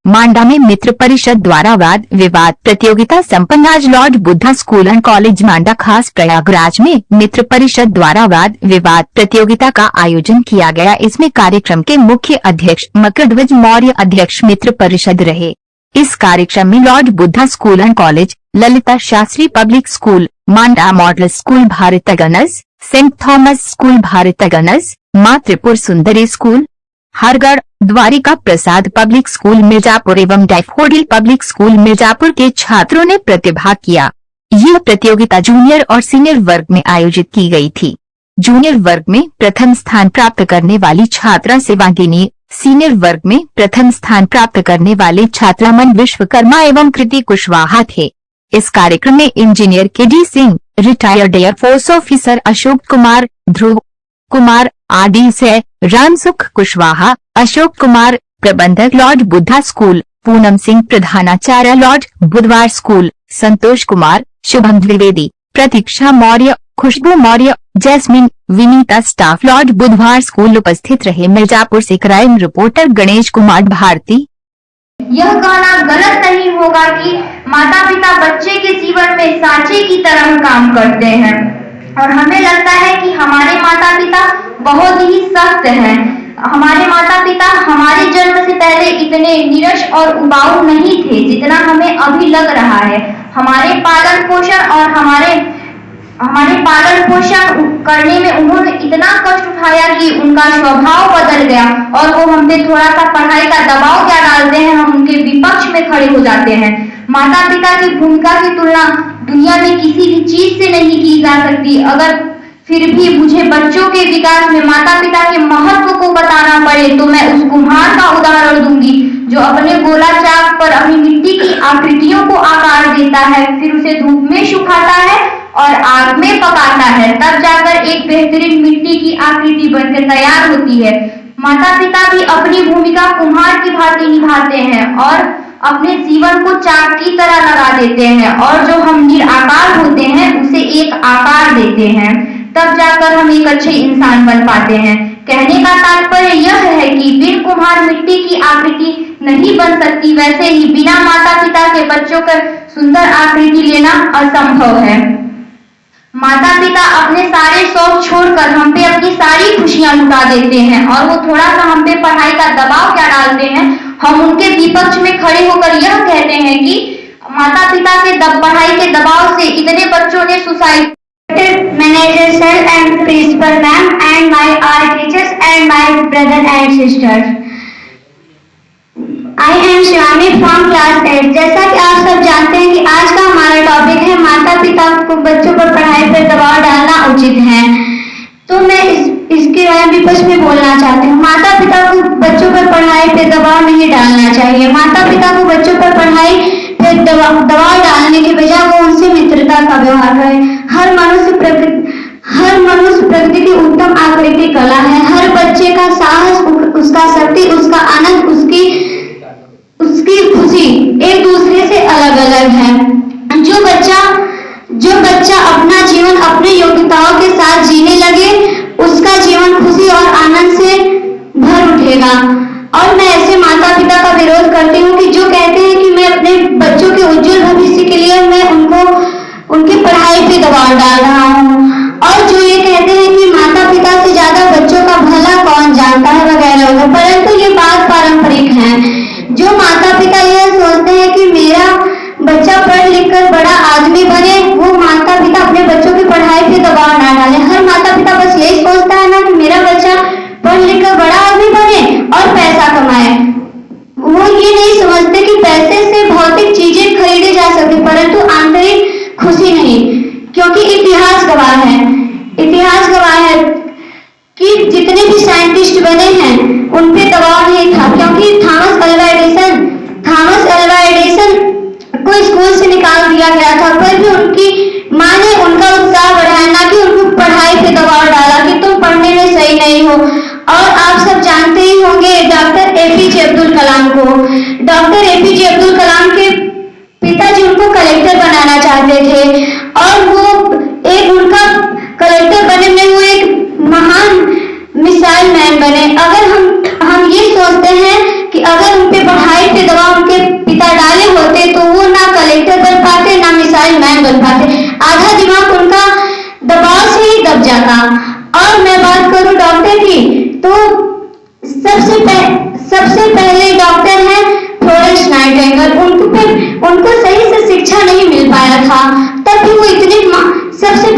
मांडा में मित्र परिषद द्वारा वाद विवाद प्रतियोगिता संपन्न। आज lord Buddha school and college Manda Khas Prayagraj में मित्र परिषद द्वारा वाद विवाद प्रतियोगिता का आयोजन किया गया। इसमें कार्यक्रम के मुख्य अध्यक्ष मकरध्वज मौर्य अध्यक्ष मित्र परिषद रहे। इस कार्यक्रम में lord Buddha school and college, Lalita Shastri public school, Manda model school Bharatganj, saint Thomas school Bharatganj, Maa Tripur Sundari school Hargarh, Dwarika Prasad public school Mirzapur एवं डैफोडिल पब्लिक स्कूल मिर्जापुर के छात्रों ने प्रतिभाग किया। यह प्रतियोगिता जूनियर और सीनियर वर्ग में आयोजित की गई थी। जूनियर वर्ग में प्रथम स्थान प्राप्त करने वाली छात्रा शिवांगिनी, सीनियर वर्ग में प्रथम स्थान प्राप्त करने वाले छात्र अमन विश्वकर्मा एवं कृति कुशवाहा थे। इस कार्यक्रम में engineer K D. Singh, retired air force officer Ashok Kumar, Dhruv Kumar आदि से रामसुख कुशवाहा, अशोक कुमार प्रबंधक लॉर्ड बुद्धा स्कूल, पूनम सिंह प्रधानाचार्य लॉर्ड बुधवार school, Santosh Kumar, Shubham Dwivedi, Pratiksha Maurya, Khushboo Maurya, Jasmine, Vinita staff lord बुधवार स्कूल उपस्थित रहे। मिर्जापुर से क्राइम रिपोर्टर गणेश कुमार भारती। यह कहना गलत नहीं होगा कि माता पिता बच्चे के जीवन में सांचे की तरह काम करते हैं और हमें लगता है कि हमारे माता पिता बहुत ही सख्त हैं। हमारे माता पिता हमारे जन्म से पहले इतने नीरस और उबाऊ नहीं थे जितना हमें अभी लग रहा है। हमारे पालन पोषण करने में उन्होंने इतना कष्ट उठाया कि उनका स्वभाव बदल गया और वो हम पे थोड़ा सा पढ़ाई का दबाव क्या डालते हैं, हम उनके विपक्ष में खड़े हो जाते हैं। माता पिता की भूमिका की तुलना दुनिया में किसी भी चीज से नहीं की जा सकती। अगर फिर भी मुझे बच्चों के विकास में माता पिता के महत्व को बताना पड़े तो मैं उस कुम्हार का उदाहरण दूंगी जो अपने गोला चाक पर अपनी मिट्टी की आकृतियों को आकार देता है, फिर उसे धूप में सुखाता है और आग में पकाता है, तब जाकर एक बेहतरीन मिट्टी की आकृति बनकर तैयार होती है। माता पिता भी अपनी भूमिका कुम्हार की भांति निभाते हैं और अपने जीवन को चाक की तरह लगा देते हैं और जो हम निराकार होते हैं उसे एक आकार देते हैं, तब जाकर हम एक अच्छे इंसान बन पाते हैं। कहने का तात्पर्य यह है कि बिन कुम्हार मिट्टी की आकृति नहीं बन सकती, वैसे ही बिना माता पिता के बच्चों का सुंदर आकृति लेना असंभव है। माता पिता अपने सारे शौक छोड़कर हम पे अपनी सारी खुशियां लुटा देते हैं और वो थोड़ा सा हम पे पढ़ाई का दबाव क्या डालते हैं, हम उनके विपक्ष में खड़े होकर यह कहते हैं कि माता पिता के पढ़ाई के दबाव से इतने बच्चों ने suicide. Manager sir and principal ma'am and my all teachers and my brother and sisters. I am Shivani from class 8. जैसा कि आप सब जानते हैं कि आज का हमारा टॉपिक है माता पिता को बच्चों पर पढ़ाई पर दबाव डालना उचित है। तो मैं इसके विपक्ष में बोलना चाहती हूँ। माता पिता को बच्चों पर पढ़ाई पर दबाव नहीं डालना चाहिए। माता पिता को बच्चों पर पढ़ाई पर दबाव डालने के बजाय वो उनसे मित्रता का व्यवहार करें। हर मनुष्य प्रकृति की उत्तम आकृति कला है। हर बच्चे का साहस, उसका शक्ति, उसका आनंद, उसकी खुशी एक दूसरे से अलग अलग है। जो बच्चा अपना जीवन अपने योग्यताओं के साथ जीने लगे उसका जीवन खुशी और आनंद से भर उठेगा। और मैं ऐसे माता पिता का विरोध करती हूँ कि जो कहते हैं कि मैं अपने बच्चों के उज्जवल भविष्य के लिए मैं उनकी पढ़ाई पे दबाव डाल रहा हूँ और जो ये कहते हैं कि माता पिता से ज्यादा बच्चों का भला कौन जानता है वगैरह वगैरह, परंतु ये बात पारंपरिक है। जो माता पिता यह सोचते हैं कि मेरा बच्चा पढ़ लिख कर बड़ा आदमी बने, वो माता पिता अपने बच्चों की पढ़ाई पे दबाव ना डाले। हर माता पिता बस यही सोचता है ना कि मेरा बच्चा पढ़ लिख कर बड़ा आदमी बने और पैसा कमाए। वो ये नहीं समझते कि पैसे से भौतिक चीजें खरीदी जा सकती परंतु आंतरिक खुशी नहीं, क्योंकि इतिहास गवाह है कि जितने भी साइंटिस्ट बने हैं उन पे दबाव नहीं था, क्योंकि थॉमस अल्वा एडिसन को स्कूल से निकाल दिया गया था, पर भी उनकी माँ ने उनका उत्साह बढ़ाया, ना कि उनको पढ़ाई पे दबाव डाला कि तुम पढ़ने में सही नहीं हो। और आप सब जानते ही होंगे डॉक्टर एपीजे अब्दुल कलाम को। डॉक्टर एपीजे अब्दुल कलाम के पिताजी उनको कलेक्टर बनाना चाहते थे और वो उनका कलेक्टर बने में वो एक महान मिसाइल मैन बने। अगर हम ये सोचते हैं कि अगर उन पे पढ़ाई पे दबाव था। और मैं बात करूं डॉक्टर की, तो सबसे पहले डॉक्टर हैं फ्लोरेंस नाइटिंगेल। उनको सही से शिक्षा नहीं मिल पाया था, तब भी वो इतने सबसे